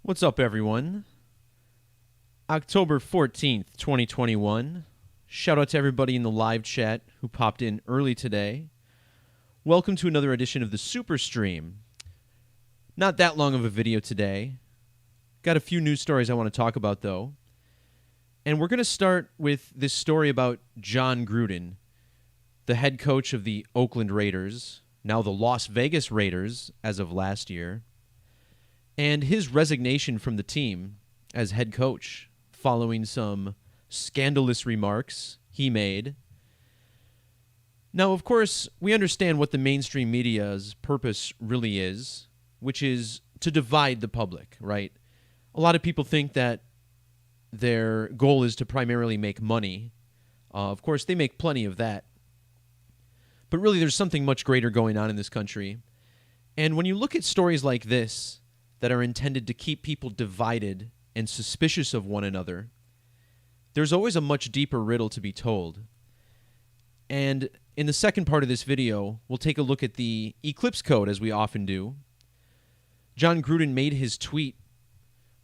What's up, everyone? October 14th, 2021. Shout out to everybody in the live chat who popped in early today. Welcome to another edition of the Super Stream. Not that long of a video today. Got a few news stories I want to talk about, though. And we're going to start with this story about Jon Gruden, the head coach of the Oakland Raiders, now the Las Vegas Raiders as of last year, and his resignation from the team as head coach following some scandalous remarks he made. Now, of course, we understand what the mainstream media's purpose really is, which is to divide the public, right? A lot of people think that their goal is to primarily make money. Of course, they make plenty of that. But really, there's something much greater going on in this country. And when you look at stories like this, that are intended to keep people divided and suspicious of one another, there's always a much deeper riddle to be told. And in the second part of this video, we'll take a look at the eclipse code, as we often do. Jon Gruden made his tweet,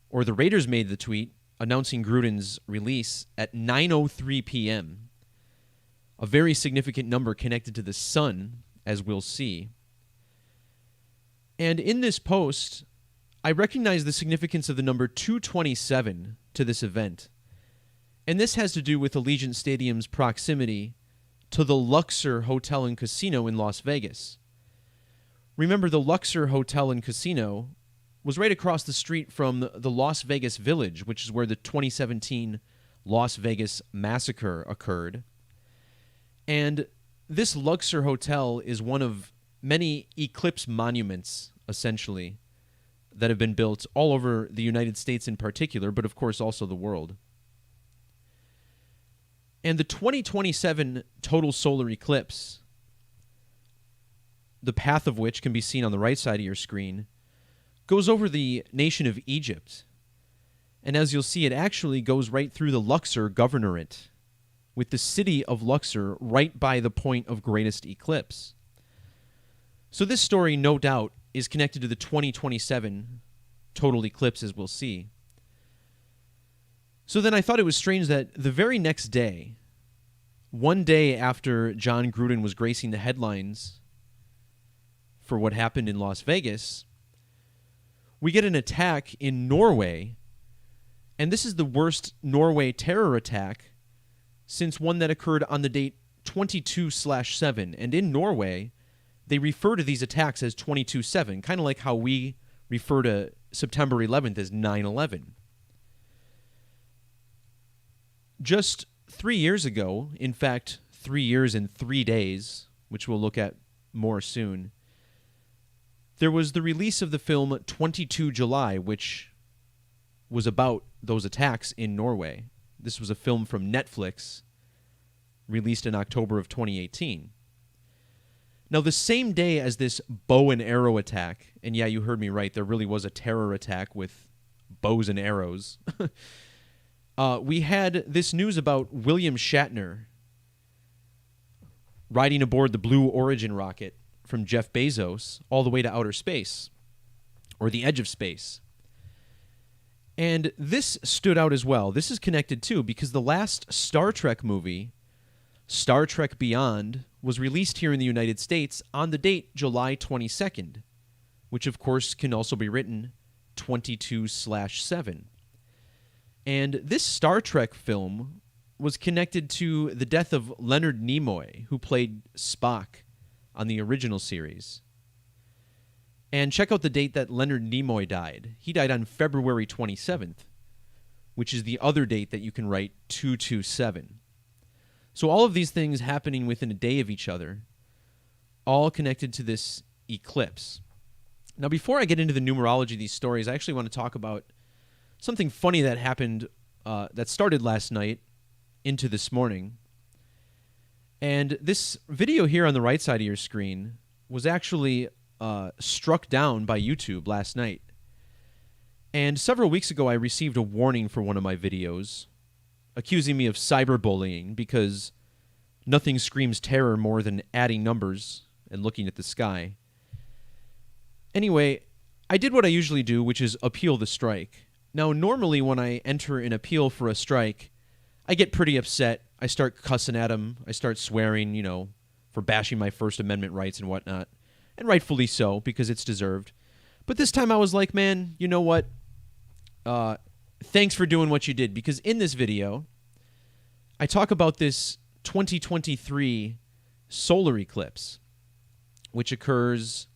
or the Raiders made the tweet, announcing Gruden's release at 9:03 p.m., a very significant number connected to the sun, as we'll see. And in this post, I recognize the significance of the number 227 to this event. And this has to do with Allegiant Stadium's proximity to the Luxor Hotel and Casino in Las Vegas. Remember, the Luxor Hotel and Casino was right across the street from the Las Vegas Village, which is where the 2017 Las Vegas massacre occurred. And this Luxor Hotel is one of many eclipse monuments, essentially, that have been built all over the United States in particular, but of course also the world. And the 2027 total solar eclipse, the path of which can be seen on the right side of your screen, goes over the nation of Egypt. And as you'll see, it actually goes right through the Luxor governorate, with the city of Luxor right by the point of greatest eclipse. So this story, no doubt, is connected to the 2027 total eclipse, as we'll see. So then I thought it was strange that the very next day, one day after Jon Gruden was gracing the headlines for what happened in Las Vegas, we get an attack in Norway, and this is the worst Norway terror attack since one that occurred on the date 22/7. And in Norway, they refer to these attacks as 22/7, kind of like how we refer to September 11th as 9/11. Just 3 years ago, in fact, 3 years and 3 days, which we'll look at more soon, there was the release of the film 22 July, which was about those attacks in Norway. This was a film from Netflix, released in October of 2018. Now, the same day as this bow and arrow attack, and yeah, you heard me right, there really was a terror attack with bows and arrows, we had this news about William Shatner riding aboard the Blue Origin rocket from Jeff Bezos all the way to outer space, or the edge of space. And this stood out as well. This is connected too, because the last Star Trek movie, Star Trek Beyond, was released here in the United States on the date July 22nd, which of course can also be written 22/7. And this Star Trek film was connected to the death of Leonard Nimoy, who played Spock on the original series. And check out the date that Leonard Nimoy died. He died on February 27th, which is the other date that you can write 227. So all of these things happening within a day of each other, all connected to this eclipse. Now, before I get into the numerology of these stories, I actually want to talk about something funny that happened that started last night into this morning. And this video here on the right side of your screen was actually struck down by YouTube last night. And several weeks ago, I received a warning for one of my videos accusing me of cyberbullying because nothing screams terror more than adding numbers and looking at the sky. Anyway, I did what I usually do, which is appeal the strike. Now, normally when I enter an appeal for a strike, I get pretty upset. I start cussing at him. I start swearing, for bashing my First Amendment rights and whatnot. And rightfully so, because it's deserved. But this time I was like, man, you know what? Thanks for doing what you did. Because in this video, I talk about this 2023 solar eclipse, which occurs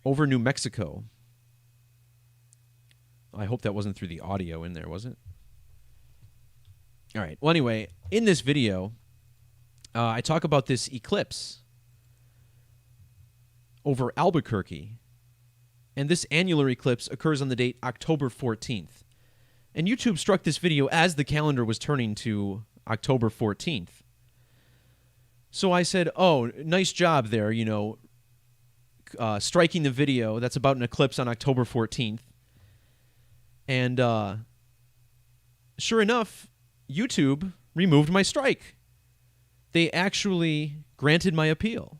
over New Mexico. I hope that wasn't through the audio in there, was it? All right. Well, anyway, in this video, I talk about this eclipse over Albuquerque. And this annular eclipse occurs on the date October 14th. And YouTube struck this video as the calendar was turning to October 14th. So I said, oh, nice job there, striking the video that's about an eclipse on October 14th. And sure enough, YouTube removed my strike. They actually granted my appeal.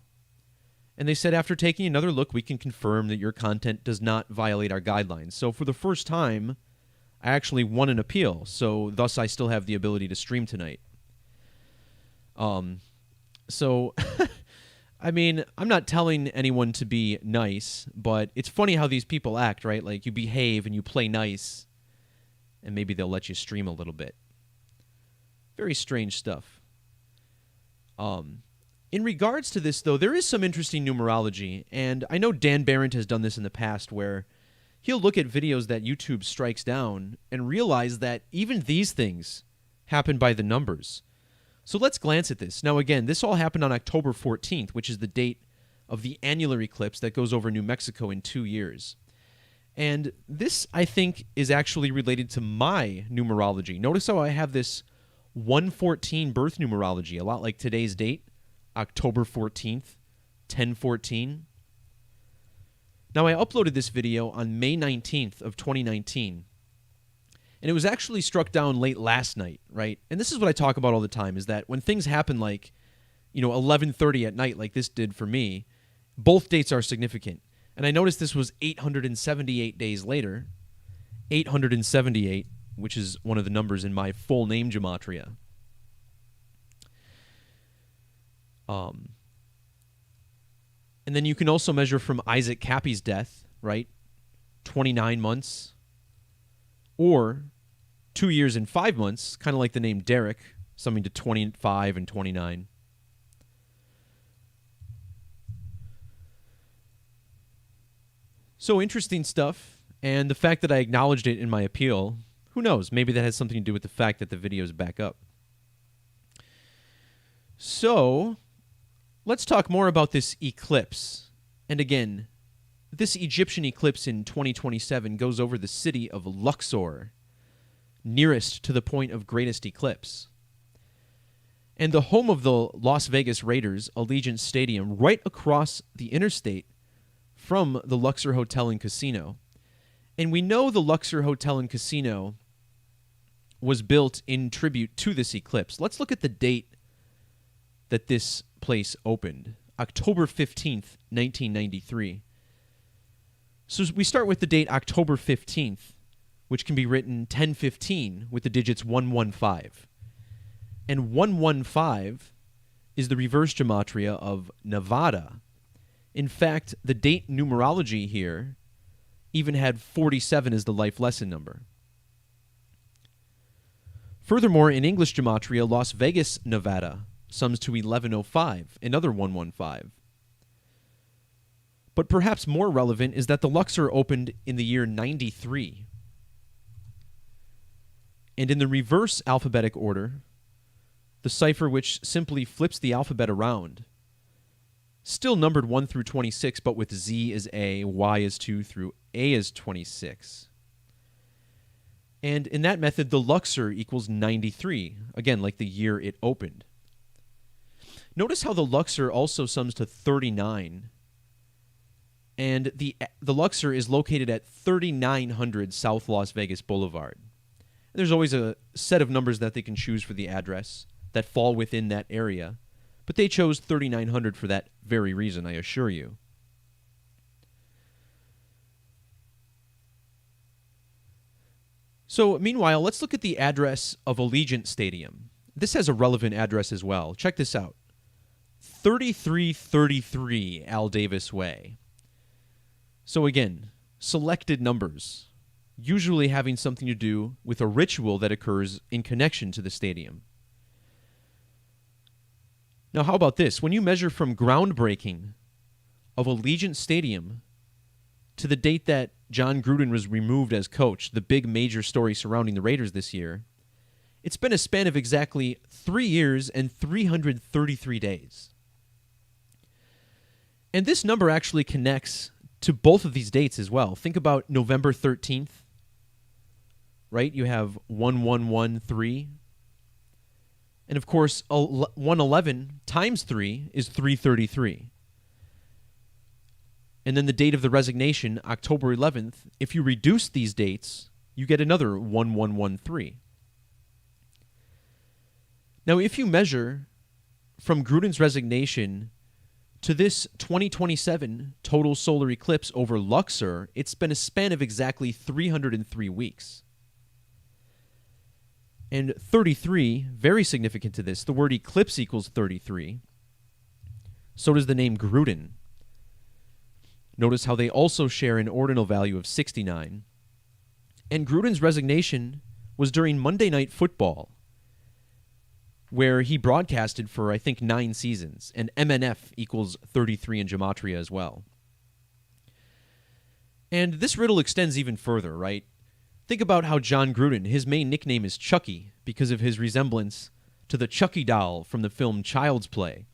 And they said, after taking another look, we can confirm that your content does not violate our guidelines. So for the first time, I actually won an appeal. So thus, I still have the ability to stream tonight. So, I mean, I'm not telling anyone to be nice, but it's funny how these people act, right? Like, you behave and you play nice, and maybe they'll let you stream a little bit. Very strange stuff. In regards to this, though, there is some interesting numerology, and I know Dan Barrett has done this in the past where he'll look at videos that YouTube strikes down and realize that even these things happen by the numbers. So let's glance at this. Now, again, this all happened on October 14th, which is the date of the annular eclipse that goes over New Mexico in 2 years. And this, I think, is actually related to my numerology. Notice how I have this 114 birth numerology, a lot like today's date, October 14th, 1014. Now, I uploaded this video on May 19th of 2019, and it was actually struck down late last night, right? And this is what I talk about all the time, is that when things happen like, 11:30 at night like this did for me, both dates are significant. And I noticed this was 878 days later, 878, which is one of the numbers in my full name Gematria. And then you can also measure from Isaac Cappy's death, right? 29 months. Or 2 years and 5 months, kind of like the name Derek, something to 25 and 29. So interesting stuff. And the fact that I acknowledged it in my appeal, who knows? Maybe that has something to do with the fact that the video is back up. So let's talk more about this eclipse. And again, this Egyptian eclipse in 2027 goes over the city of Luxor, nearest to the point of greatest eclipse. And the home of the Las Vegas Raiders, Allegiant Stadium, right across the interstate from the Luxor Hotel and Casino. And we know the Luxor Hotel and Casino was built in tribute to this eclipse. Let's look at the date that this place opened, October 15th, 1993. So we start with the date October 15th, which can be written 1015 with the digits 115. And 115 is the reverse gematria of Nevada. In fact, the date numerology here even had 47 as the life lesson number. Furthermore, in English gematria, Las Vegas, Nevada sums to 1105, another 115. But perhaps more relevant is that the Luxor opened in the year 93. And in the reverse alphabetic order, the cipher which simply flips the alphabet around, still numbered 1 through 26, but with Z is A, Y is 2, through A is 26. And in that method, the Luxor equals 93, again, like the year it opened. Notice how the Luxor also sums to 39, and the Luxor is located at 3900 South Las Vegas Boulevard. And there's always a set of numbers that they can choose for the address that fall within that area, but they chose 3900 for that very reason, I assure you. So, meanwhile, let's look at the address of Allegiant Stadium. This has a relevant address as well. Check this out. 3333 Al Davis Way. So again, selected numbers, usually having something to do with a ritual that occurs in connection to the stadium. Now, how about this? When you measure from groundbreaking of Allegiant Stadium to the date that John Gruden was removed as coach, the big major story surrounding the Raiders this year, it's been a span of exactly 3 years and 333 days. And this number actually connects to both of these dates as well. Think about November 13th, right? You have 1113. And of course, 111 times 3 is 333. And then the date of the resignation, October 11th, if you reduce these dates, you get another 1113. Now, if you measure from Gruden's resignation to this 2027 total solar eclipse over Luxor, it's been a span of exactly 303 weeks. And 33, very significant to this, the word eclipse equals 33. So does the name Gruden. Notice how they also share an ordinal value of 69. And Gruden's resignation was during Monday Night Football, where he broadcasted for, I think, 9 seasons, and MNF equals 33 in Gematria as well. And this riddle extends even further, right? Think about how John Gruden, his main nickname is Chucky because of his resemblance to the Chucky doll from the film Child's Play.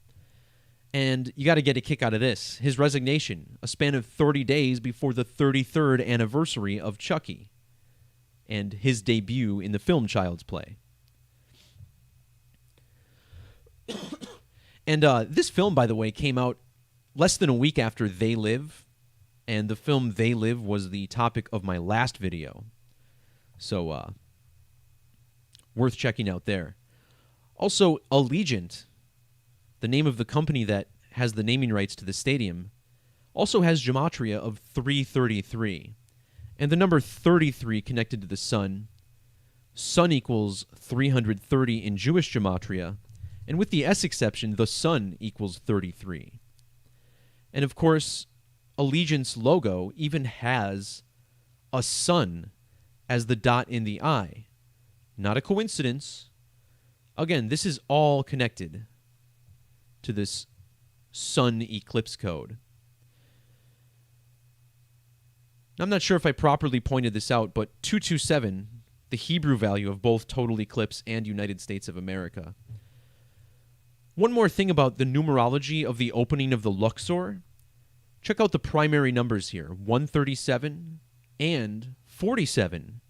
And you got to get a kick out of this. His resignation, a span of 30 days before the 33rd anniversary of Chucky and his debut in the film Child's Play. And this film, by the way, came out less than a week after They Live, and the film They Live was the topic of my last video. So, worth checking out there. Also, Allegiant, the name of the company that has the naming rights to the stadium, also has Gematria of 333. And the number 33 connected to the sun. Sun equals 330 in Jewish Gematria. And with the S exception, the sun equals 33. And of course, Allegiant's logo even has a sun as the dot in the eye. Not a coincidence. Again, this is all connected to this sun eclipse code. I'm not sure if I properly pointed this out, but 227, the Hebrew value of both total eclipse and United States of America. One more thing about the numerology of the opening of the Luxor. Check out the primary numbers here, 137 and 47.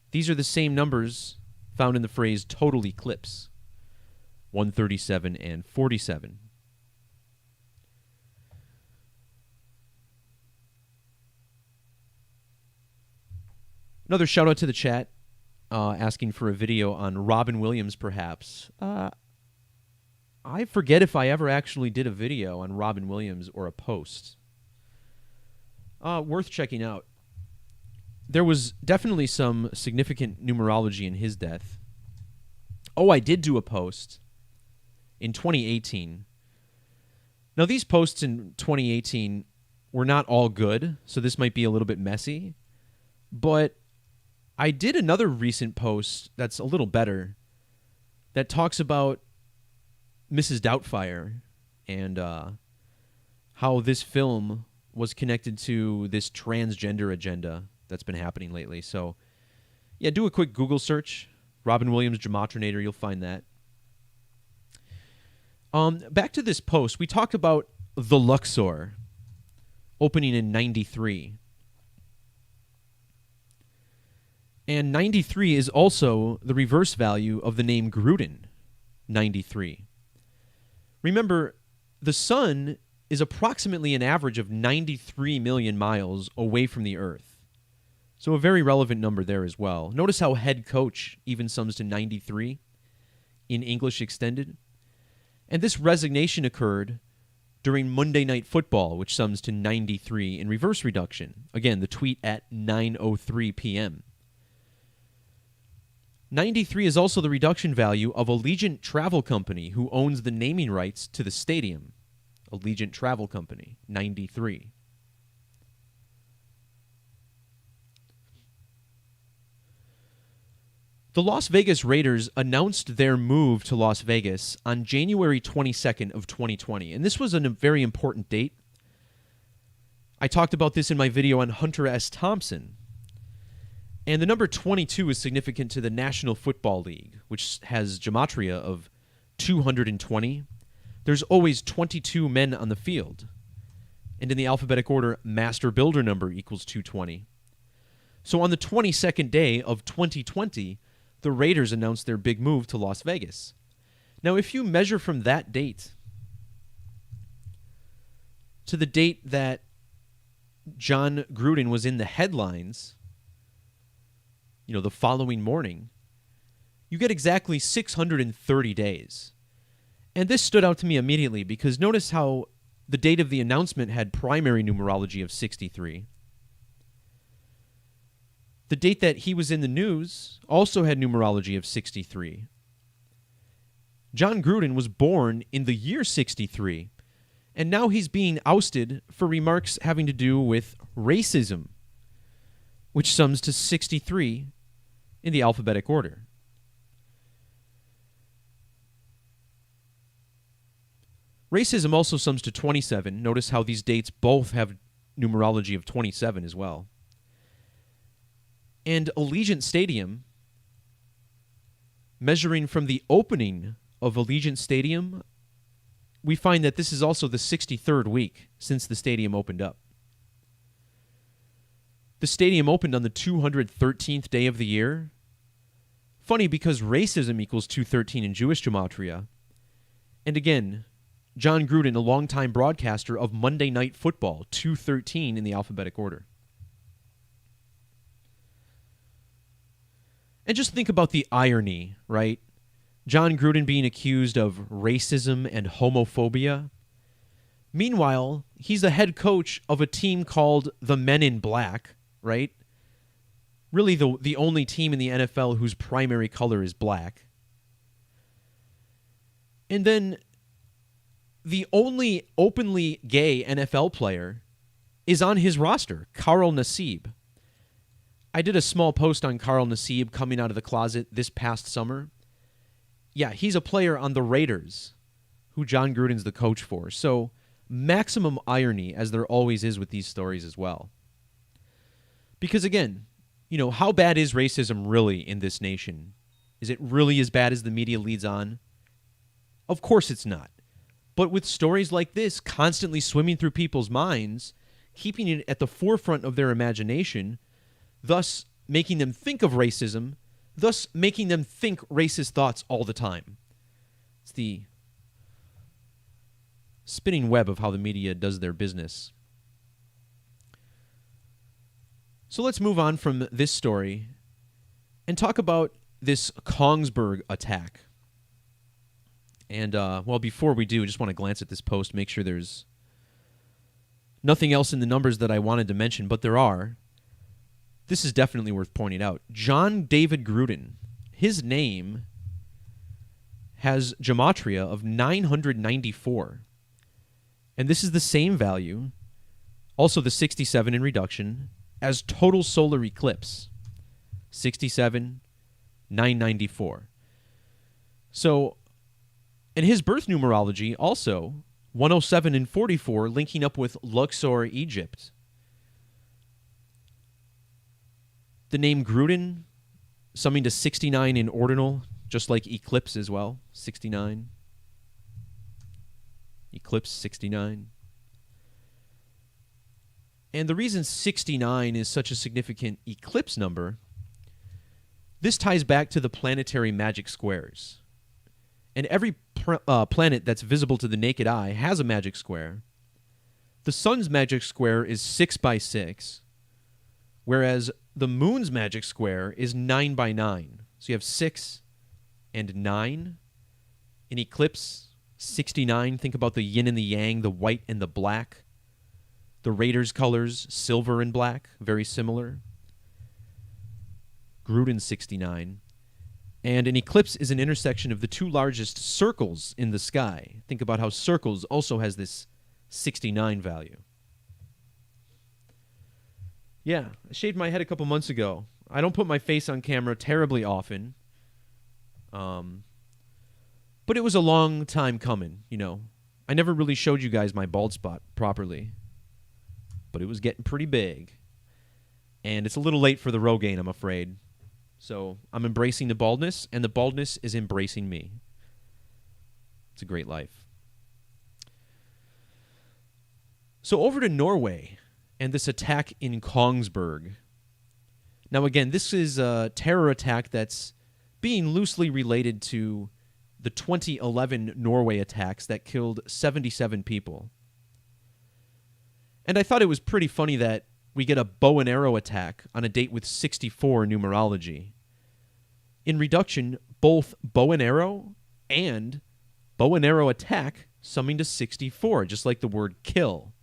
These are the same numbers found in the phrase total eclipse, 137 and 47. Another shout out to the chat, asking for a video on Robin Williams, perhaps. I forget if I ever actually did a video on Robin Williams or a post. Worth checking out. There was definitely some significant numerology in his death. Oh, I did do a post in 2018. Now, these posts in 2018 were not all good, so this might be a little bit messy. But I did another recent post that's a little better that talks about Mrs. Doubtfire and how this film was connected to this transgender agenda that's been happening lately. So, yeah, do a quick Google search. Robin Williams Gematrinator, you'll find that. Back to this post, we talked about the Luxor opening in 93. And 93 is also the reverse value of the name Gruden, 93. Remember, the sun is approximately an average of 93 million miles away from the Earth. So a very relevant number there as well. Notice how head coach even sums to 93 in English Extended. And this resignation occurred during Monday Night Football, which sums to 93 in reverse reduction. Again, the tweet at 9:03 p.m. 93 is also the reduction value of Allegiant Travel Company, who owns the naming rights to the stadium. Allegiant Travel Company, 93. The Las Vegas Raiders announced their move to Las Vegas on January 22nd of 2020, and this was a very important date. I talked about this in my video on Hunter S. Thompson. And the number 22 is significant to the National Football League, which has Gematria of 220. There's always 22 men on the field. And in the alphabetic order, master builder number equals 220. So on the 22nd day of 2020, the Raiders announced their big move to Las Vegas. Now, if you measure from that date to the date that John Gruden was in the headlines, the following morning, you get exactly 630 days. And this stood out to me immediately because notice how the date of the announcement had primary numerology of 63. The date that he was in the news also had numerology of 63. John Gruden was born in the year 63, and now he's being ousted for remarks having to do with racism, which sums to 63 in the alphabetic order. Racism also sums to 27. Notice how these dates both have numerology of 27 as well. And Allegiant Stadium, measuring from the opening of Allegiant Stadium, we find that this is also the 63rd week since the stadium opened up. The stadium opened on the 213th day of the year. Funny because racism equals 213 in Jewish Gematria. And again, John Gruden, a longtime broadcaster of Monday Night Football, 213 in the alphabetic order. And just think about the irony, right? John Gruden being accused of racism and homophobia. Meanwhile, he's the head coach of a team called the Men in Black, right? Really the only team in the NFL whose primary color is black. And then the only openly gay NFL player is on his roster, Carl Nassib. I did a small post on Carl Nassib coming out of the closet this past summer. Yeah, he's a player on the Raiders, who John Gruden's the coach for. So maximum irony, as there always is with these stories as well. Because again, how bad is racism really in this nation? Is it really as bad as the media leads on? Of course it's not. But with stories like this constantly swimming through people's minds, keeping it at the forefront of their imagination, thus making them think of racism, thus making them think racist thoughts all the time. It's the spinning web of how the media does their business. So let's move on from this story and talk about this Kongsberg attack. And, before we do, I just want to glance at this post, make sure there's nothing else in the numbers that I wanted to mention, but there are. This is definitely worth pointing out. John David Gruden, his name has Gematria of 994. And this is the same value, also the 67 in reduction, as total solar eclipse. 67, 994. So, and his birth numerology also 107 and 44, linking up with Luxor, Egypt. The name Gruden summing to 69 in ordinal, just like eclipse as well. 69. Eclipse 69. And the reason 69 is such a significant eclipse number, this ties back to the planetary magic squares. And every planet that's visible to the naked eye has a magic square. The sun's magic square is 6 by 6, whereas the moon's magic square is 9 by 9. So you have 6 and 9. In eclipse, 69, think about the yin and the yang, the white and the black. The Raiders' colors, silver and black, very similar. Gruden 69. And an eclipse is an intersection of the two largest circles in the sky. Think about how circles also has this 69 value. Yeah, I shaved my head a couple months ago. I don't put my face on camera terribly often. But it was a long time coming, you know. I never really showed you guys my bald spot properly. But it was getting pretty big. And it's a little late for the Rogaine, I'm afraid. So I'm embracing the baldness, and the baldness is embracing me. It's a great life. So over to Norway and this attack in Kongsberg. Now again, this is a terror attack that's being loosely related to the 2011 Norway attacks that killed 77 people. And I thought it was pretty funny that we get a bow and arrow attack on a date with 64 numerology. In reduction, both bow and arrow attack summing to 64, just like the word kill.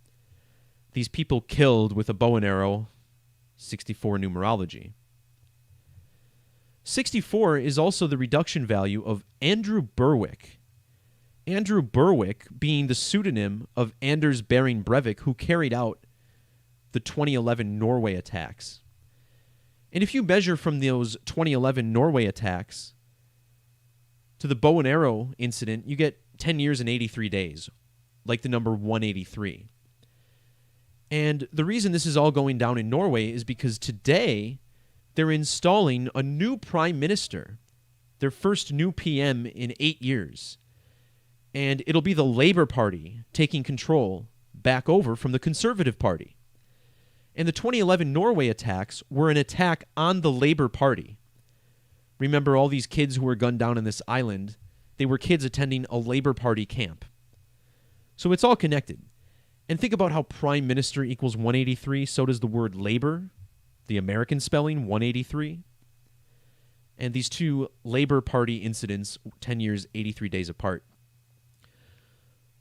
These people killed with a bow and arrow, 64 numerology. 64 is also the reduction value of Andrew Berwick. Andrew Berwick being the pseudonym of Anders Behring Breivik, who carried out the 2011 Norway attacks. And if you measure from those 2011 Norway attacks to the bow and arrow incident, you get 10 years and 83 days, like the number 183. And the reason this is all going down in Norway is because today they're installing a new prime minister, their first new PM in 8 years. And it'll be the Labour Party taking control back over from the Conservative Party. And the 2011 Norway attacks were an attack on the Labour Party. Remember all these kids who were gunned down on this island? They were kids attending a Labour Party camp. So it's all connected. And think about how prime minister equals 183, so does the word labor, the American spelling, 183. And these two Labour Party incidents, 10 years, 83 days apart.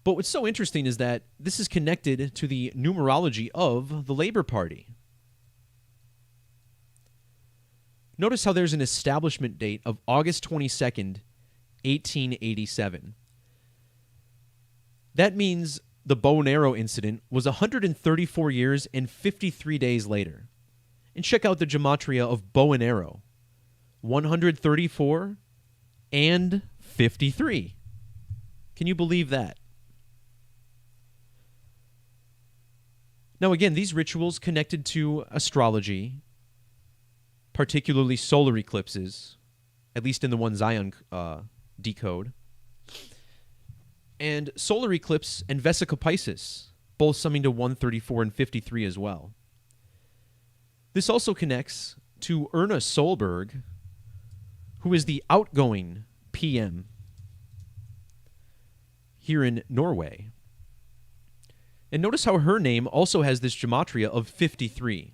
But what's so interesting is that this is connected to the numerology of the Labour Party. Notice how there's an establishment date of August 22nd, 1887. That means the bow and arrow incident was 134 years and 53 days later. And check out the gematria of bow and arrow. 134 and 53. Can you believe that? Now again, these rituals connected to astrology, particularly solar eclipses, at least in the one Zion decode, and solar eclipse and Vesica Piscis, both summing to 134 and 53 as well. This also connects to Erna Solberg, who is the outgoing PM here in Norway. And notice how her name also has this gematria of 53.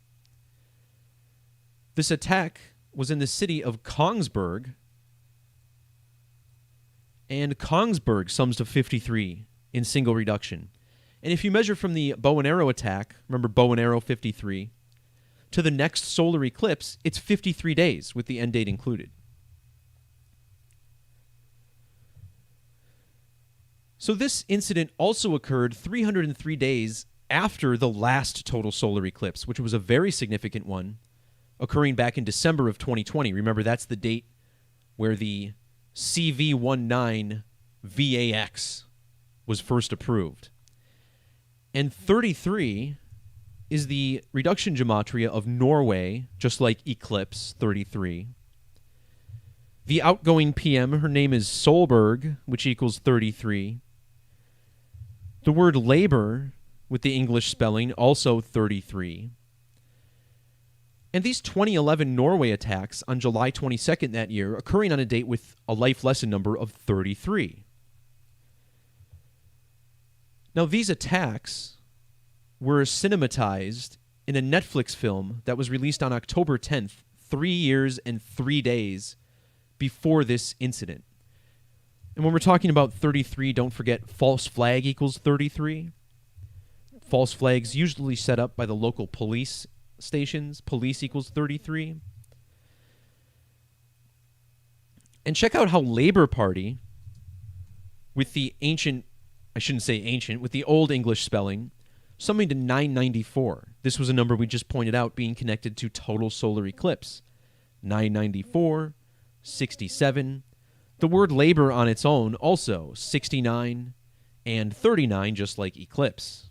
This attack was in the city of Kongsberg, and Kongsberg sums to 53 in single reduction. And if you measure from the bow and arrow attack, remember bow and arrow 53, to the next solar eclipse, it's 53 days with the end date included. So this incident also occurred 303 days after the last total solar eclipse, which was a very significant one, occurring back in December of 2020. Remember, that's the date where the CV19 VAX was first approved. And 33 is the reduction gematria of Norway, just like eclipse 33. The outgoing PM, her name is Solberg, which equals 33. The word labor, with the English spelling, also 33. And these 2011 Norway attacks on July 22nd that year, occurring on a date with a life lesson number of 33. Now, these attacks were cinematized in a Netflix film that was released on October 10th, 3 years and 3 days before this incident. And when we're talking about 33, don't forget false flag equals 33. False flags usually set up by the local police stations. Police equals 33. And check out how Labour Party, with the ancient, I shouldn't say ancient, with the old English spelling, something to 994. This was a number we just pointed out being connected to total solar eclipse. 994, 67. The word labor on its own also 69 and 39, just like eclipse.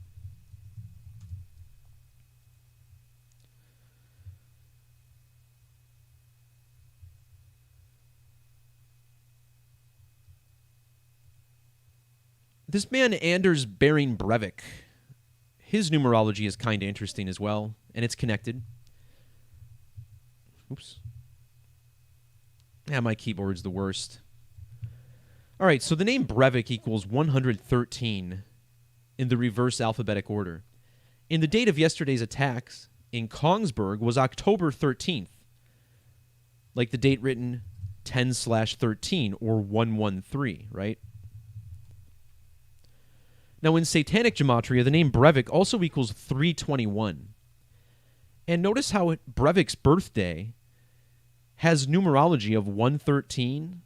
This man, Anders Behring Breivik, his numerology is kind of interesting as well, and it's connected. Oops. Yeah, my keyboard's the worst. All right, so the name Breivik equals 113 in the reverse alphabetic order. And the date of yesterday's attacks in Kongsberg was October 13th, like the date written 10/13 or 113, right? Now, in Satanic Gematria, the name Breivik also equals 321. And notice how Breivik's birthday has numerology of 113,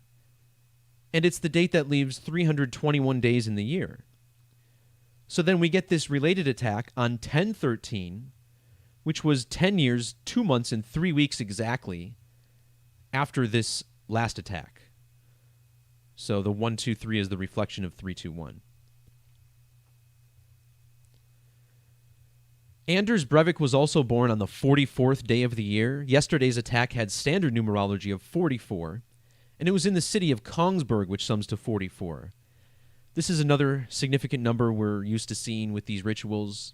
and it's the date that leaves 321 days in the year. So then we get this related attack on 10/13, which was 10 years, 2 months, and 3 weeks exactly after this last attack. So the 123 is the reflection of 321. Anders Breivik was also born on the 44th day of the year. Yesterday's attack had standard numerology of 44, and it was in the city of Kongsberg, which sums to 44. This is another significant number we're used to seeing with these rituals.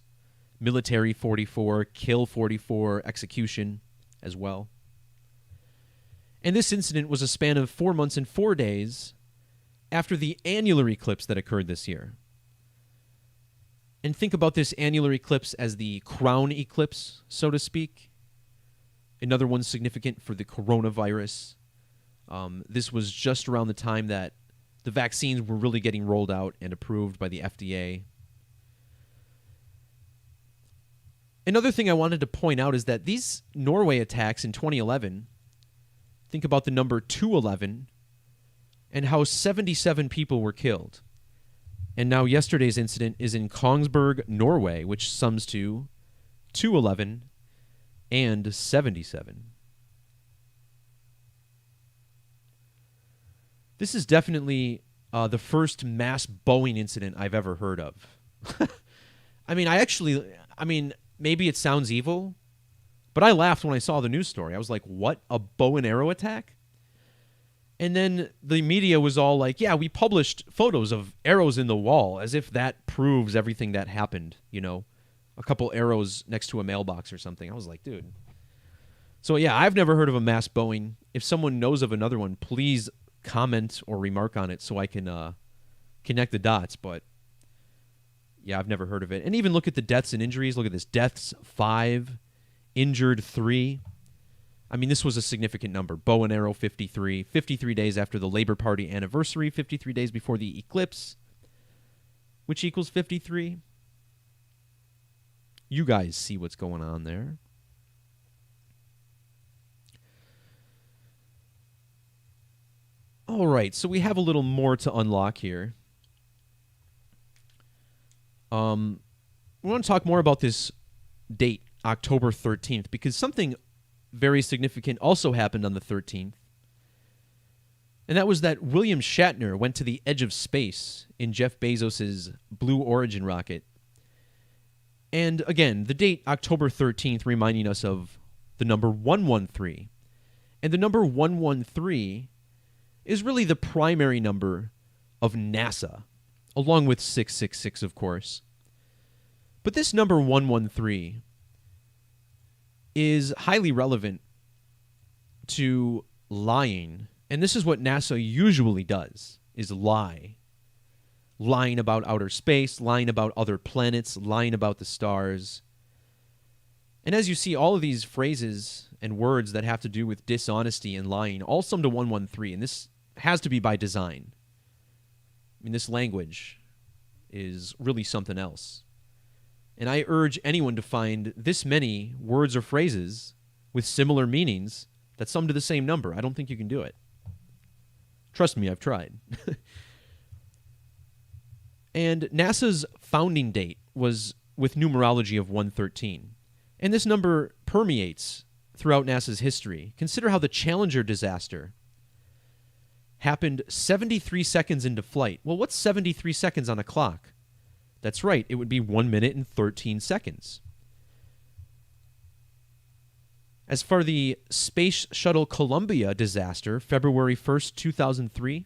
Military 44, kill 44, execution as well. And this incident was a span of 4 months and 4 days after the annular eclipse that occurred this year. And think about this annular eclipse as the crown eclipse, so to speak. Another one significant for the coronavirus. This was just around the time that the vaccines were really getting rolled out and approved by the FDA. Another thing I wanted to point out is that these Norway attacks in 2011, think about the number 211 and how 77 people were killed. And now yesterday's incident is in Kongsberg, Norway, which sums to 211 and 77. This is definitely the first mass Boeing incident I've ever heard of. I mean, maybe it sounds evil, but I laughed when I saw the news story. I was like, what? A bow and arrow attack? And then the media was all like, yeah, we published photos of arrows in the wall, as if that proves everything that happened, you know, a couple arrows next to a mailbox or something. I was like, dude. So, yeah, I've never heard of a mass Boeing. If someone knows of another one, please comment or remark on it so I can connect the dots. But, yeah, I've never heard of it. And even look at the deaths and injuries. Look at this. Deaths 5, injured 3. I mean, this was a significant number. Bow and arrow, 53. 53 days after the Labour Party anniversary. 53 days before the eclipse, which equals 53. You guys see what's going on there. All right, so we have a little more to unlock here. We want to talk more about this date, October 13th, because something very significant also happened on the 13th. And that was that William Shatner went to the edge of space in Jeff Bezos' Blue Origin rocket. And again, the date October 13th reminding us of the number 113. And the number 113 is really the primary number of NASA, along with 666, of course. But this number 113 is highly relevant to lying. And this is what NASA usually does, is lie. Lying about outer space, lying about other planets, lying about the stars. And as you see, all of these phrases and words that have to do with dishonesty and lying all sum to 113, and this has to be by design. I mean, this language is really something else. And I urge anyone to find this many words or phrases with similar meanings that sum to the same number. I don't think you can do it. Trust me, I've tried. And NASA's founding date was with numerology of 113. And this number permeates throughout NASA's history. Consider how the Challenger disaster happened 73 seconds into flight. Well, what's 73 seconds on a clock? That's right, it would be 1 minute and 13 seconds. As for the Space Shuttle Columbia disaster, February 1st, 2003,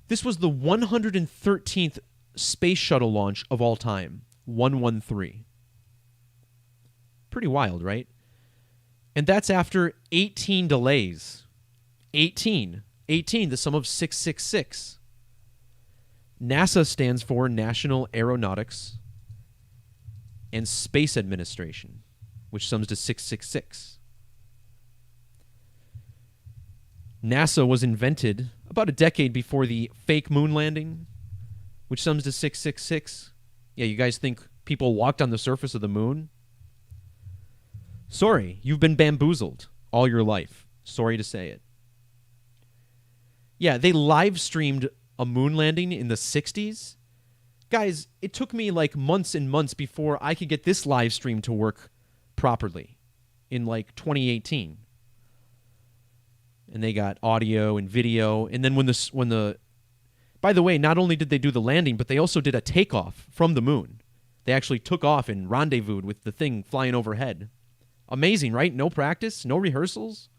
this was the 113th space shuttle launch of all time. 113. Pretty wild, right? And that's after 18 delays. 18, the sum of 666. NASA stands for National Aeronautics and Space Administration, which sums to 666. NASA was invented about a decade before the fake moon landing, which sums to 666. Yeah, you guys think people walked on the surface of the moon? Sorry, you've been bamboozled all your life. Sorry to say it. Yeah, they live streamed a moon landing in the 60s. Guys, it took me like months and months before I could get this live stream to work properly in like 2018. And they got audio and video. And then when the by the way, not only did they do the landing, but they also did a takeoff from the moon. They actually took off and rendezvoused with the thing flying overhead. Amazing, right? No practice, no rehearsals.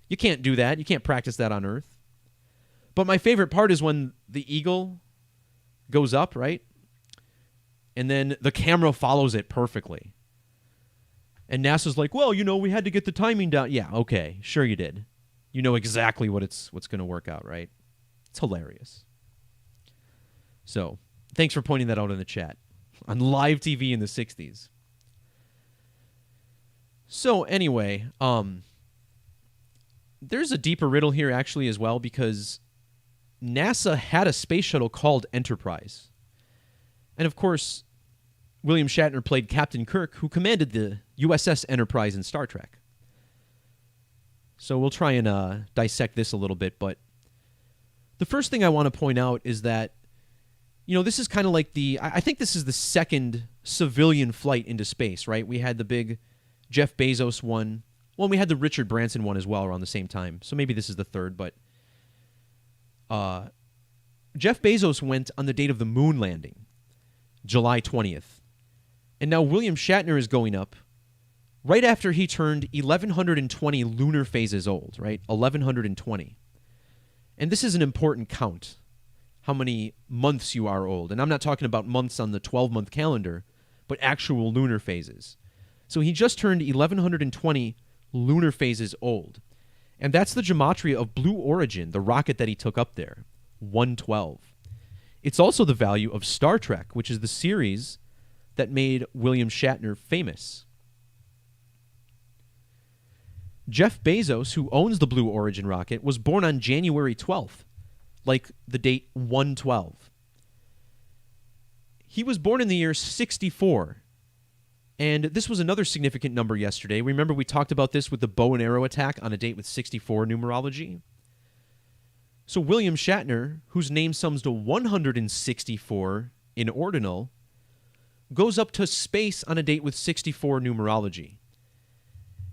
You can't do that. You can't practice that on Earth. But my favorite part is when the eagle goes up, right? And then the camera follows it perfectly. And NASA's like, well, we had to get the timing down. Yeah, okay, sure you did. You know exactly what's going to work out, right? It's hilarious. So, thanks for pointing that out in the chat. On live TV in the 60s. So, anyway, there's a deeper riddle here actually as well, because NASA had a space shuttle called Enterprise. And of course, William Shatner played Captain Kirk, who commanded the USS Enterprise in Star Trek. So we'll try and dissect this a little bit, but the first thing I want to point out is that, this is kind of like I think this is the second civilian flight into space, right? We had the big Jeff Bezos one. Well, we had the Richard Branson one as well around the same time. So maybe this is the third, but Jeff Bezos went on the date of the moon landing, July 20th. And now William Shatner is going up right after he turned 1,120 lunar phases old, right? 1,120. And this is an important count, how many months you are old. And I'm not talking about months on the 12-month calendar, but actual lunar phases. So he just turned 1,120 lunar phases old. And that's the gematria of Blue Origin, the rocket that he took up there, 112. It's also the value of Star Trek, which is the series that made William Shatner famous. Jeff Bezos, who owns the Blue Origin rocket, was born on January 12th, like the date 112. He was born in the year 64. And this was another significant number yesterday. Remember we talked about this with the bow and arrow attack on a date with 64 numerology? So William Shatner, whose name sums to 164 in ordinal, goes up to space on a date with 64 numerology.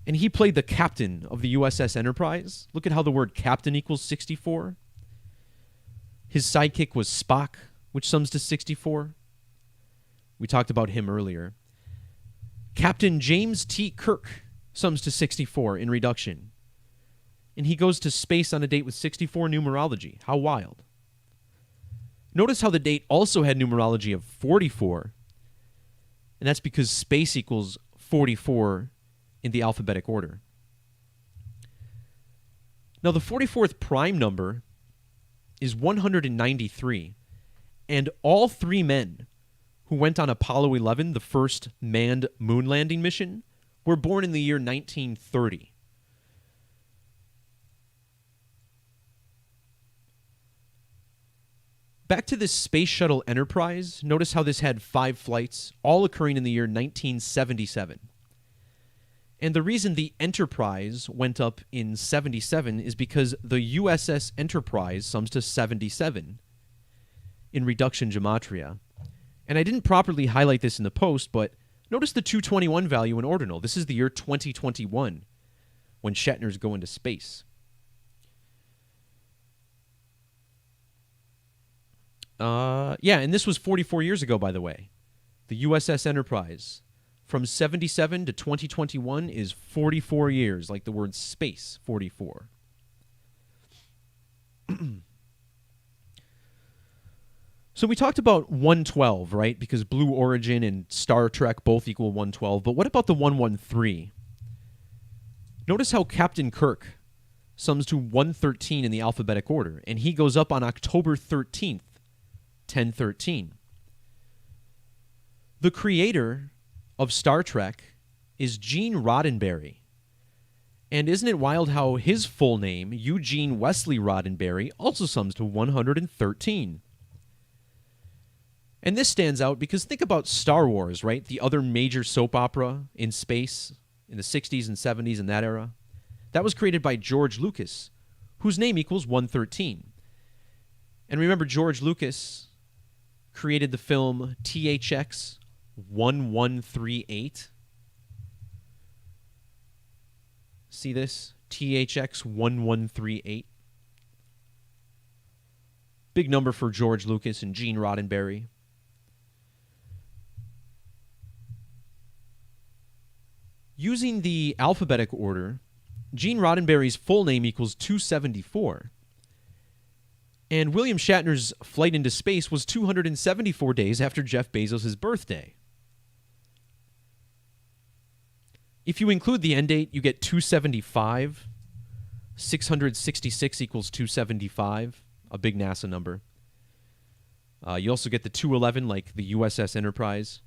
And he played the captain of the USS Enterprise. Look at how the word captain equals 64. His sidekick was Spock, which sums to 64. We talked about him earlier. Captain James T. Kirk sums to 64 in reduction. And he goes to space on a date with 64 numerology. How wild. Notice how the date also had numerology of 44. And that's because space equals 44 in the alphabetic order. Now, the 44th prime number is 193. And all three men who went on Apollo 11, the first manned moon landing mission, were born in the year 1930. Back to this Space Shuttle Enterprise, notice how this had 5 flights, all occurring in the year 1977. And the reason the Enterprise went up in 77 is because the USS Enterprise sums to 77 in reduction gematria. And I didn't properly highlight this in the post, but notice the 221 value in ordinal. This is the year 2021 when Shatner's going to space. Yeah, and this was 44 years ago, by the way. The USS Enterprise. From 77 to 2021 is 44 years, like the word space, 44. So we talked about 112, right? Because Blue Origin and Star Trek both equal 112. But what about the 113? Notice how Captain Kirk sums to 113 in the alphabetic order, and he goes up on October 13th, 1013. The creator of Star Trek is Gene Roddenberry. And isn't it wild how his full name, Eugene Wesley Roddenberry, also sums to 113? And this stands out because think about Star Wars, right? The other major soap opera in space in the 60s and 70s in that era. That was created by George Lucas, whose name equals 113. And remember, George Lucas created the film THX 1138. See this? THX 1138. Big number for George Lucas and Gene Roddenberry. Using the alphabetic order, Gene Roddenberry's full name equals 274. And William Shatner's flight into space was 274 days after Jeff Bezos' birthday. If you include the end date, you get 275. 666 equals 275, a big NASA number. You also get the 211, like the USS Enterprise.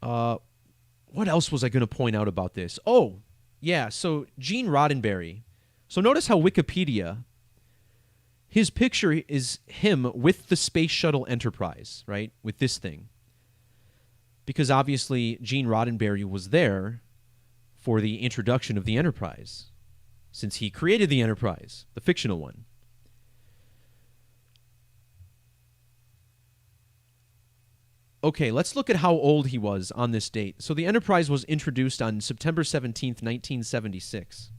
What else was I going to point out about this? Oh, yeah, so Gene Roddenberry. So notice how Wikipedia, his picture is him with the Space Shuttle Enterprise, right? With this thing. Because obviously Gene Roddenberry was there for the introduction of the Enterprise, since he created the Enterprise, the fictional one. Okay, let's look at how old he was on this date. So the Enterprise was introduced on September 17th, 1976.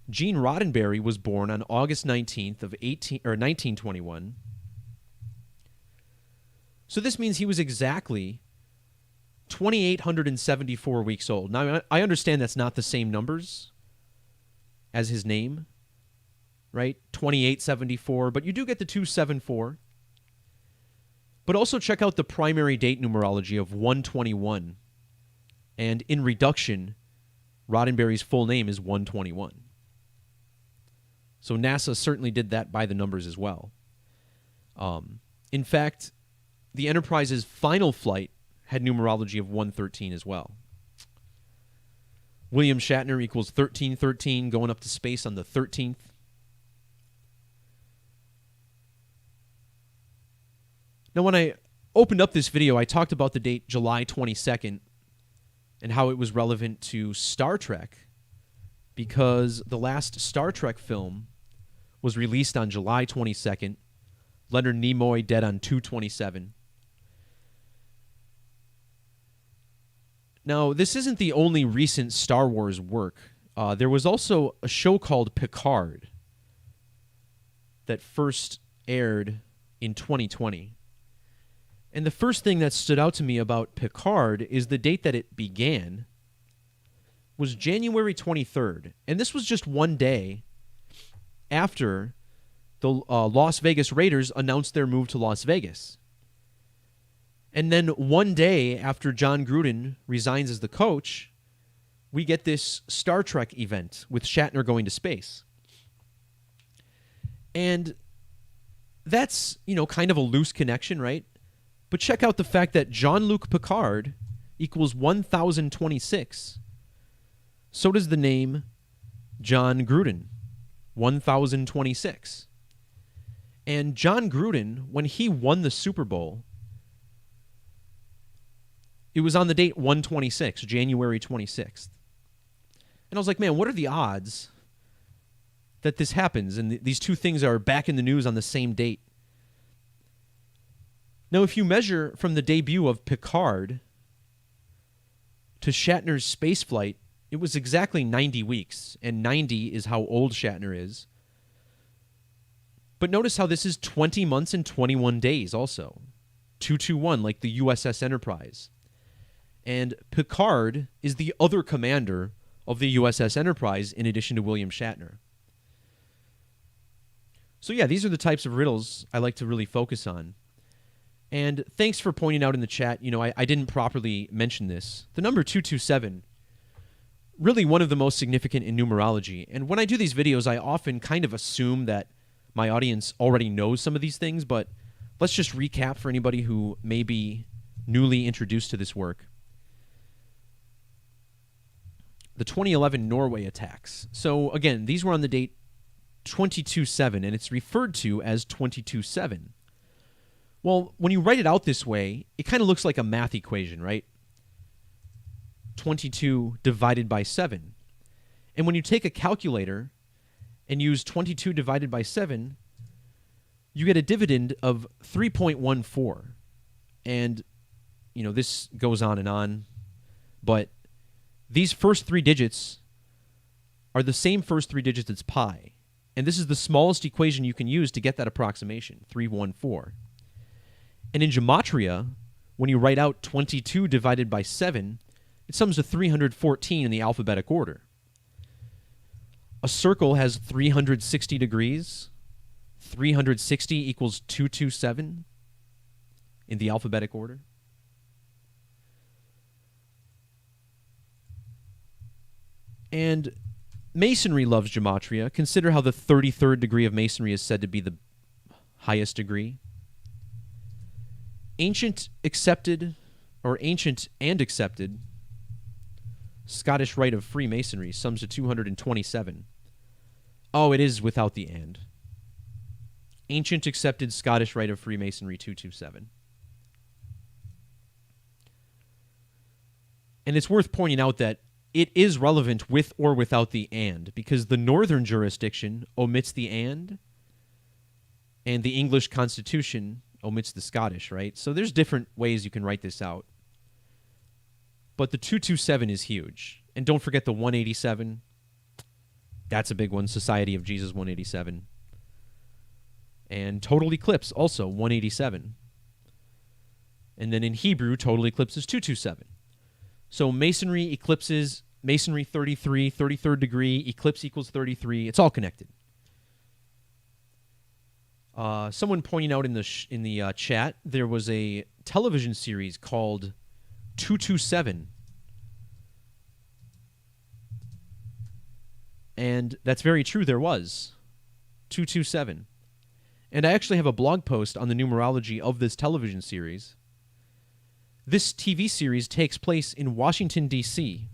Gene Roddenberry was born on August 19th of 1921. So this means he was exactly 2,874 weeks old. Now, I understand that's not the same numbers as his name, right? 2,874, but you do get the 274. But also check out the primary date numerology of 121. And in reduction, Roddenberry's full name is 121. So NASA certainly did that by the numbers as well. In fact, the Enterprise's final flight had numerology of 113 as well. William Shatner equals 1313, going up to space on the 13th. Now, when I opened up this video, I talked about the date July 22nd and how it was relevant to Star Trek because the last Star Trek film was released on July 22nd. Leonard Nimoy dead on 2/27. Now, this isn't the only recent Star Wars work. There was also a show called Picard that first aired in 2020. And the first thing that stood out to me about Picard is the date that it began was January 23rd. And this was just one day after the Las Vegas Raiders announced their move to Las Vegas. And then one day after John Gruden resigns as the coach, we get this Star Trek event with Shatner going to space. And that's, kind of a loose connection, right? But check out the fact that Jean-Luc Picard equals 1026. So does the name John Gruden, 1026. And John Gruden, when he won the Super Bowl, It was on the date 126, January 26th. And I was like, man, what are the odds that this happens and these two things are back in the news on the same date? Now, if you measure from the debut of Picard to Shatner's spaceflight, it was exactly 90 weeks, and 90 is how old Shatner is. But notice how this is 20 months and 21 days also. 221, like the USS Enterprise. And Picard is the other commander of the USS Enterprise in addition to William Shatner. So yeah, these are the types of riddles I like to really focus on. And thanks for pointing out in the chat, I didn't properly mention this. The number 227, really one of the most significant in numerology. And when I do these videos, I often kind of assume that my audience already knows some of these things, but let's just recap for anybody who may be newly introduced to this work. The 2011 Norway attacks. So again, these were on the date 22/7, and it's referred to as 22/7. Well, when you write it out this way, it kind of looks like a math equation, right? 22 divided by 7. And when you take a calculator and use 22 divided by 7, you get a dividend of 3.14. And, this goes on, but these first three digits are the same first three digits as pi. And this is the smallest equation you can use to get that approximation, 314. And in Gematria, when you write out 22 divided by 7, it sums to 314 in the alphabetic order. A circle has 360 degrees. 360 equals 227 in the alphabetic order. And Masonry loves Gematria. Consider how the 33rd degree of Masonry is said to be the highest degree. Ancient and accepted Scottish Rite of Freemasonry sums to 227. Oh, it is without the and. Ancient accepted Scottish Rite of Freemasonry 227. And it's worth pointing out that it is relevant with or without the and, because the northern jurisdiction omits the and the English Constitution omits the Scottish, right? So there's different ways you can write this out. But the 227 is huge. And don't forget the 187. That's a big one. Society of Jesus 187. And total eclipse also 187. And then in Hebrew, total eclipse is 227. So Masonry eclipses, Masonry 33, 33rd degree, eclipse equals 33. It's all connected. Someone pointing out in the chat, there was a television series called 227. And that's very true, there was. 227. And I actually have a blog post on the numerology of this television series. This TV series takes place in Washington, D.C.,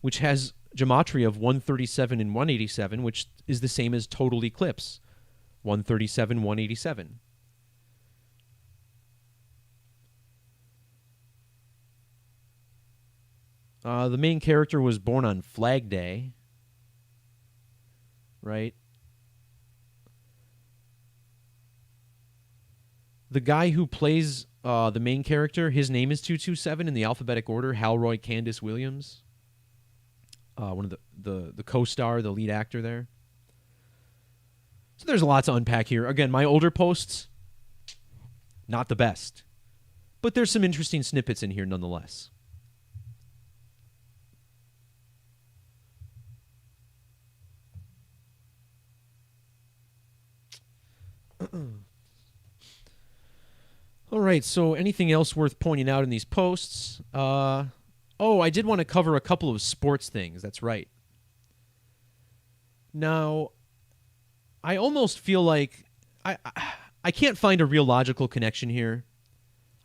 which has gematria of 137 and 187, which is the same as total eclipse, 137, 187. The main character was born on Flag Day, right? The guy who plays the main character, his name is 227 in the alphabetic order, Halroy Candace Williams. One of the co-star, the lead actor there. So there's a lot to unpack here. Again, my older posts, not the best. But there's some interesting snippets in here nonetheless. All right, so anything else worth pointing out in these posts? I did want to cover a couple of sports things. That's right. Now, I almost feel like I can't find a real logical connection here,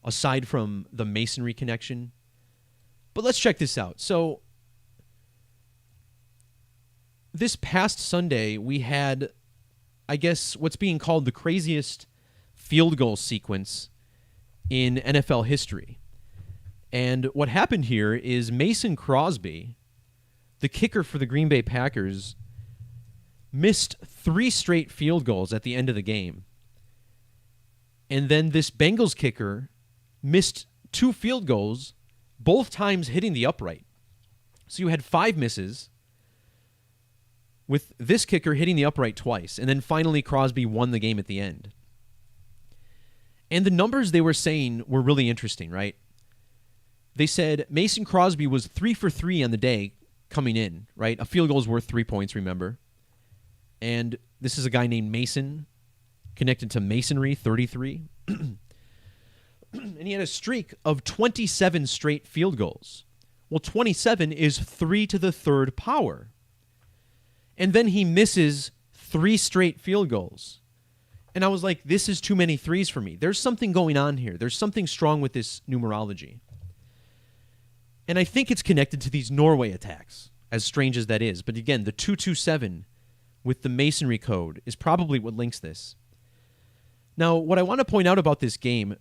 aside from the Masonry connection. But let's check this out. So, this past Sunday, we had, I guess, what's being called the craziest field goal sequence in NFL history. And what happened here is Mason Crosby, the kicker for the Green Bay Packers, missed 3 straight field goals at the end of the game. And then this Bengals kicker missed 2 field goals, both times hitting the upright. So you had 5 misses, with this kicker hitting the upright twice. And then finally Crosby won the game at the end. And the numbers they were saying were really interesting, right? They said Mason Crosby was 3 for 3 on the day coming in, right? A field goal is worth 3 points, remember? And this is a guy named Mason, connected to masonry, 33. And he had a streak of 27 straight field goals. Well, 27 is 3 to the 3rd power. And then he misses 3 straight field goals. And I was like, this is too many threes for me. There's something going on here. There's something strong with this numerology. And I think it's connected to these Norway attacks, as strange as that is. But again, the 227 with the masonry code is probably what links this. Now, what I want to point out about this game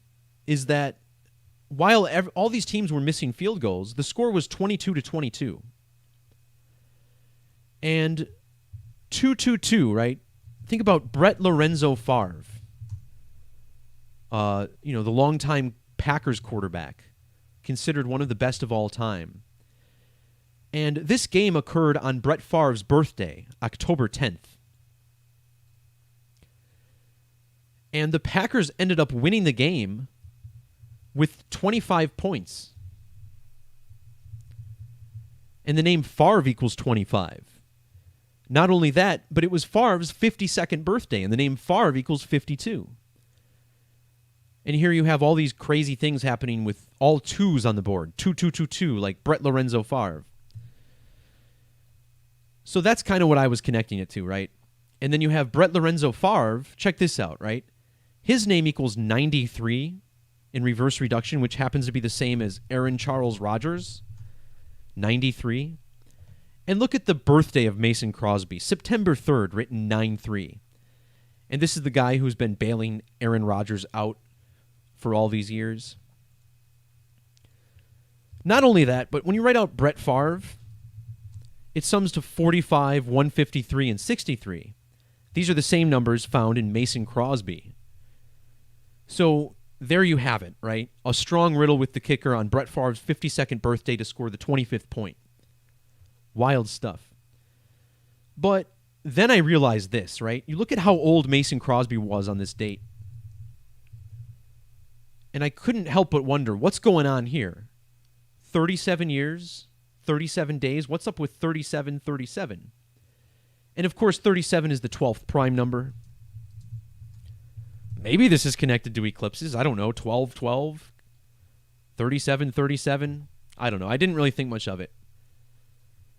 is that while all these teams were missing field goals, the score was 22-22. And 2-2-2, right? Think about Brett Lorenzo Favre, the longtime Packers quarterback, considered one of the best of all time. And this game occurred on Brett Favre's birthday, October 10th. And the Packers ended up winning the game with 25 points. And the name Favre equals 25. Not only that, but it was Favre's 52nd birthday, and the name Favre equals 52. And here you have all these crazy things happening with all 2s on the board. 2-2-2-2, like Brett Lorenzo Favre. So that's kind of what I was connecting it to, right? And then you have Brett Lorenzo Favre. Check this out, right? His name equals 93 in reverse reduction, which happens to be the same as Aaron Charles Rodgers, 93. And look at the birthday of Mason Crosby, September 3rd, written 9-3. And this is the guy who's been bailing Aaron Rodgers out for all these years. Not only that, but when you write out Brett Favre, it sums to 45, 153, and 63. These are the same numbers found in Mason Crosby. So there you have it, right? A strong riddle with the kicker on Brett Favre's 52nd birthday to score the 25th point. Wild stuff. But then I realized this, right? You look at how old Mason Crosby was on this date. And I couldn't help but wonder, what's going on here? 37 years, 37 days, what's up with 37-37? And of course, 37 is the 12th prime number. Maybe this is connected to eclipses. I don't know, 12-12, 37-37. I don't know. I didn't really think much of it.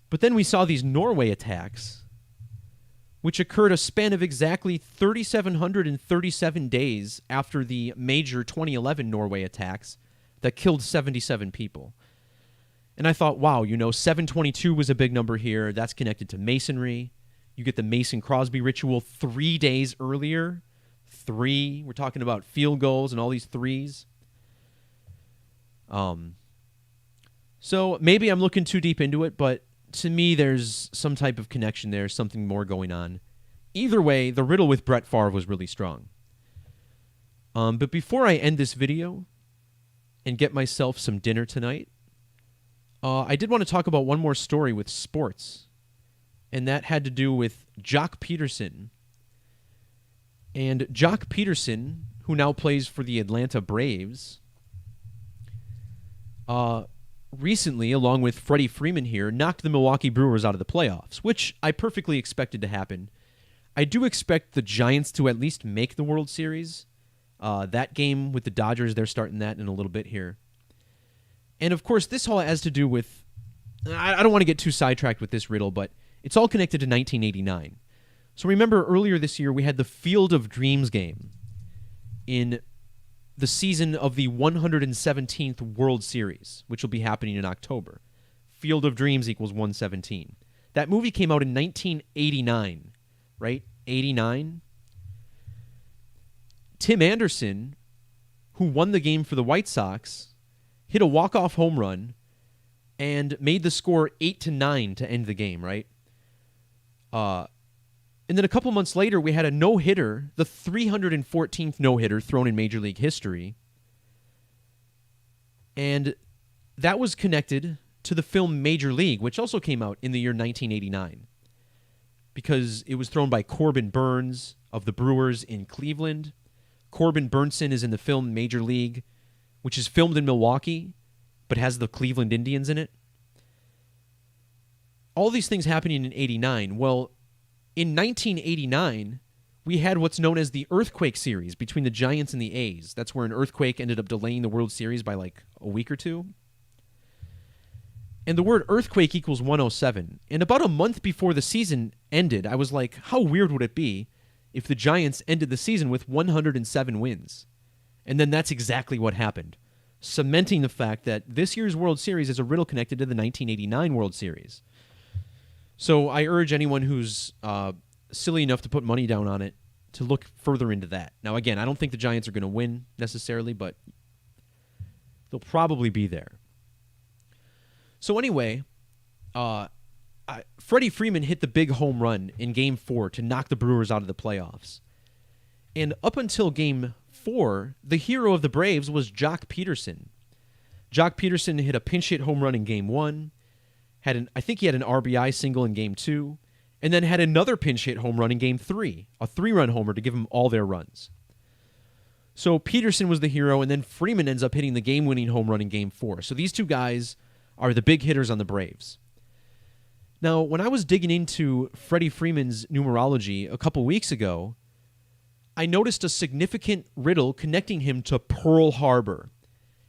But then we saw these Norway attacks, which occurred a span of exactly 3,737 days after the major 2011 Norway attacks that killed 77 people. And I thought, wow, 722 was a big number here. That's connected to masonry. You get the Mason Crosby ritual 3 days earlier. 3. We're talking about field goals and all these threes. So maybe I'm looking too deep into it, but to me, there's some type of connection there, something more going on. Either way, the riddle with Brett Favre was really strong. But before I end this video and get myself some dinner tonight, I did want to talk about one more story with sports, and that had to do with Jock Peterson. And Jock Peterson, who now plays for the Atlanta Braves, recently, along with Freddie Freeman here, knocked the Milwaukee Brewers out of the playoffs, which I perfectly expected to happen. I do expect the Giants to at least make the World Series. That game with the Dodgers, they're starting that in a little bit here. And of course, this all has to do with, I don't want to get too sidetracked with this riddle, but it's all connected to 1989. So remember earlier this year, we had the Field of Dreams game in the season of the 117th World Series, which will be happening in October. Field of Dreams equals 117. That movie came out in 1989, right? 89. Tim Anderson, who won the game for the White Sox, hit a walk-off home run and made the score 8-9 to end the game, right? And then a couple months later, we had a no-hitter, the 314th no-hitter thrown in Major League history. And that was connected to the film Major League, which also came out in the year 1989. Because it was thrown by Corbin Burns of the Brewers in Cleveland. Corbin Burnson is in the film Major League, which is filmed in Milwaukee, but has the Cleveland Indians in it. All these things happening in 89. Well, in 1989, we had what's known as the Earthquake Series between the Giants and the A's. That's where an earthquake ended up delaying the World Series by like a week or two. And the word earthquake equals 107. And about a month before the season ended, I was like, how weird would it be if the Giants ended the season with 107 wins? And then that's exactly what happened, cementing the fact that this year's World Series is a riddle connected to the 1989 World Series. So I urge anyone who's silly enough to put money down on it to look further into that. Now, again, I don't think the Giants are going to win necessarily, but they'll probably be there. So anyway, Freddie Freeman hit the big home run in Game 4 to knock the Brewers out of the playoffs. And up until Game 4, the hero of the Braves was Jock Peterson. Jock Peterson hit a pinch hit home run in Game 1. I think he had an RBI single in Game 2, and then had another pinch hit home run in Game 3, a 3-run homer to give them all their runs. So Peterson was the hero, and then Freeman ends up hitting the game-winning home run in Game 4. So these two guys are the big hitters on the Braves. Now, when I was digging into Freddie Freeman's numerology a couple weeks ago, I noticed a significant riddle connecting him to Pearl Harbor.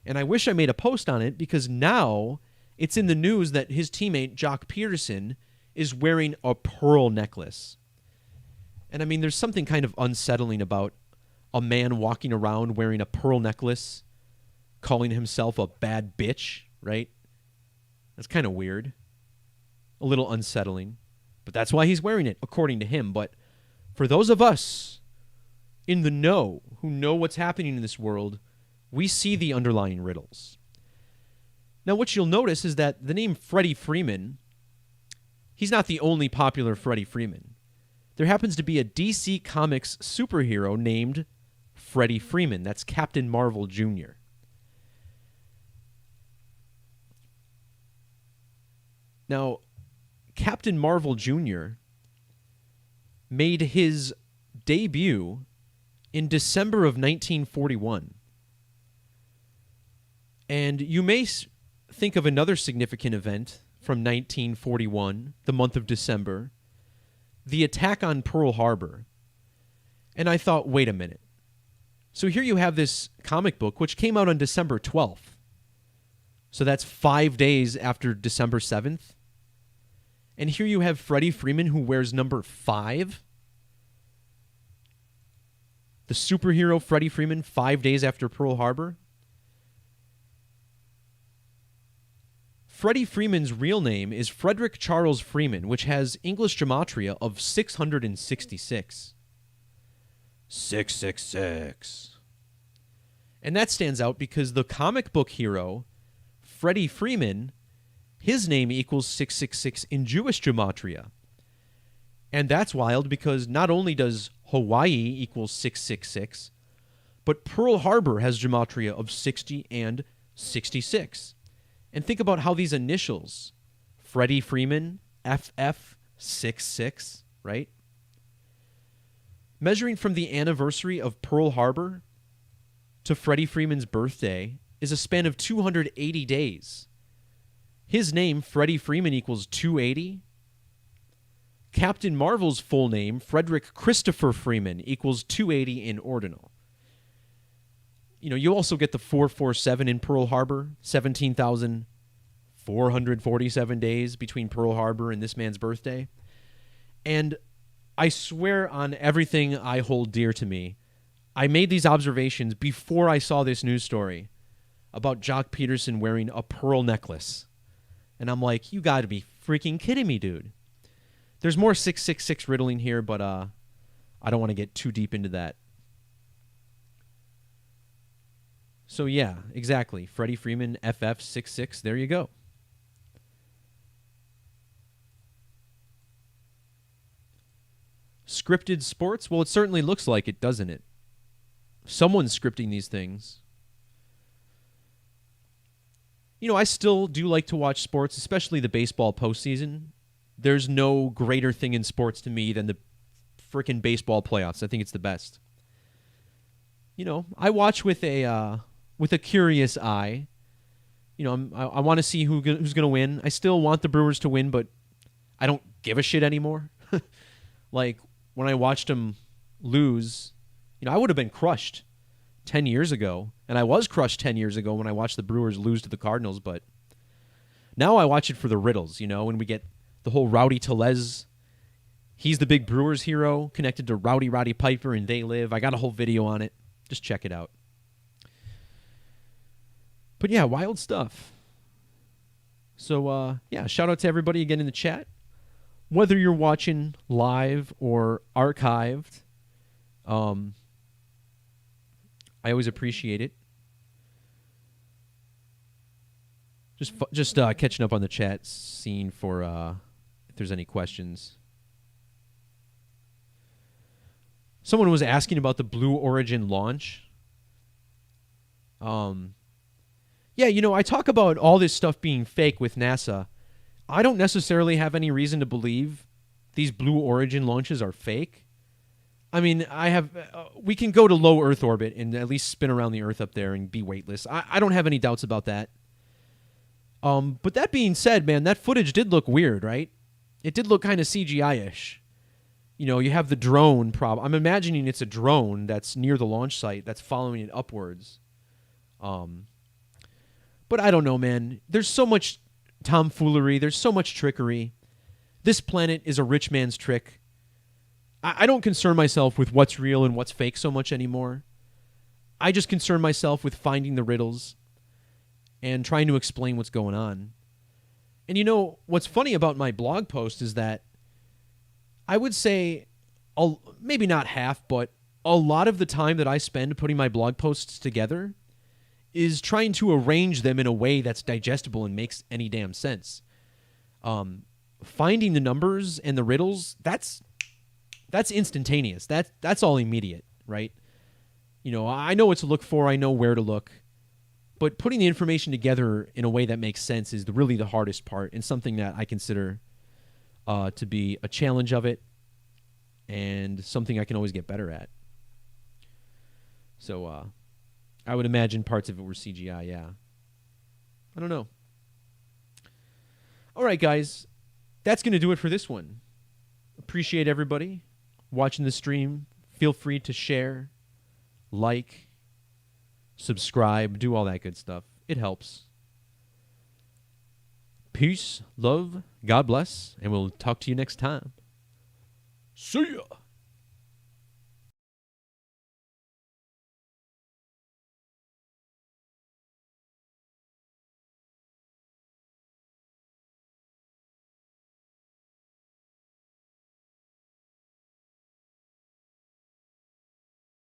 And I wish I made a post on it because now it's in the news that his teammate, Jock Peterson, is wearing a pearl necklace. And I mean, there's something kind of unsettling about a man walking around wearing a pearl necklace, calling himself a bad bitch, right? That's kind of weird. A little unsettling. But that's why he's wearing it, according to him. But for those of us in the know, who know what's happening in this world, we see the underlying riddles. Now, what you'll notice is that the name Freddie Freeman, he's not the only popular Freddie Freeman. There happens to be a DC Comics superhero named Freddie Freeman. That's Captain Marvel Jr. Now, Captain Marvel Jr. made his debut in December of 1941. And you may think of another significant event from 1941, the month of December, the attack on Pearl Harbor. And I thought, wait a minute. So here you have this comic book, which came out on December 12th. So that's 5 days after December 7th. And here you have Freddie Freeman, who wears number 5. The superhero Freddie Freeman, 5 days after Pearl Harbor. Freddie Freeman's real name is Frederick Charles Freeman, which has English Gematria of 666. 666. And that stands out because the comic book hero, Freddie Freeman, his name equals 666 in Jewish Gematria. And that's wild because not only does Hawaii equal 666, but Pearl Harbor has Gematria of 60 and 66. And think about how these initials, Freddie Freeman, FF66, right? Measuring from the anniversary of Pearl Harbor to Freddie Freeman's birthday is a span of 280 days. His name, Freddie Freeman, equals 280. Captain Marvel's full name, Frederick Christopher Freeman, equals 280 in ordinal. You know, you also get the 447 in Pearl Harbor, 17,447 days between Pearl Harbor and this man's birthday. And I swear on everything I hold dear to me, I made these observations before I saw this news story about Jock Peterson wearing a pearl necklace. And I'm like, you got to be freaking kidding me, dude. There's more 666 riddling here, but I don't want to get too deep into that. So yeah, exactly. Freddie Freeman, FF66. There you go. Scripted sports? Well, it certainly looks like it, doesn't it? Someone's scripting these things. You know, I still do like to watch sports, especially the baseball postseason. There's no greater thing in sports to me than the freaking baseball playoffs. I think it's the best. You know, I watch with a curious eye. You know, I want to see who's going to win. I still want the Brewers to win, but I don't give a shit anymore. Like, when I watched them lose, you know, I would have been crushed 10 years ago, and I was crushed 10 years ago when I watched the Brewers lose to the Cardinals, but now I watch it for the riddles, you know, when we get the whole Rowdy Tellez. He's the big Brewers hero connected to Roddy Piper and They Live. I got a whole video on it. Just check it out. But yeah, wild stuff. So, yeah, shout out to everybody again in the chat. Whether you're watching live or archived, I always appreciate it. Just catching up on the chat scene for if there's any questions. Someone was asking about the Blue Origin launch. Yeah, you know, I talk about all this stuff being fake with NASA. I don't necessarily have any reason to believe these Blue Origin launches are fake. I mean, we can go to low Earth orbit and at least spin around the Earth up there and be weightless. I don't have any doubts about that. But that being said, man, that footage did look weird, right? It did look kind of CGI-ish. You know, you have the drone problem. I'm imagining it's a drone that's near the launch site that's following it upwards. But I don't know, man. There's so much tomfoolery. There's so much trickery. This planet is a rich man's trick. I don't concern myself with what's real and what's fake so much anymore. I just concern myself with finding the riddles and trying to explain what's going on. And you know, what's funny about my blog post is that I would say, maybe not half, but a lot of the time that I spend putting my blog posts together is trying to arrange them in a way that's digestible and makes any damn sense. Finding the numbers and the riddles, that's instantaneous. That's all immediate, right? You know, I know what to look for. I know where to look. But putting the information together in a way that makes sense is really the hardest part, and something that I consider to be a challenge of it and something I can always get better at. So I would imagine parts of it were CGI, yeah. I don't know. All right, guys. That's going to do it for this one. Appreciate everybody watching the stream. Feel free to share, like, subscribe, do all that good stuff. It helps. Peace, love, God bless, and we'll talk to you next time. See ya!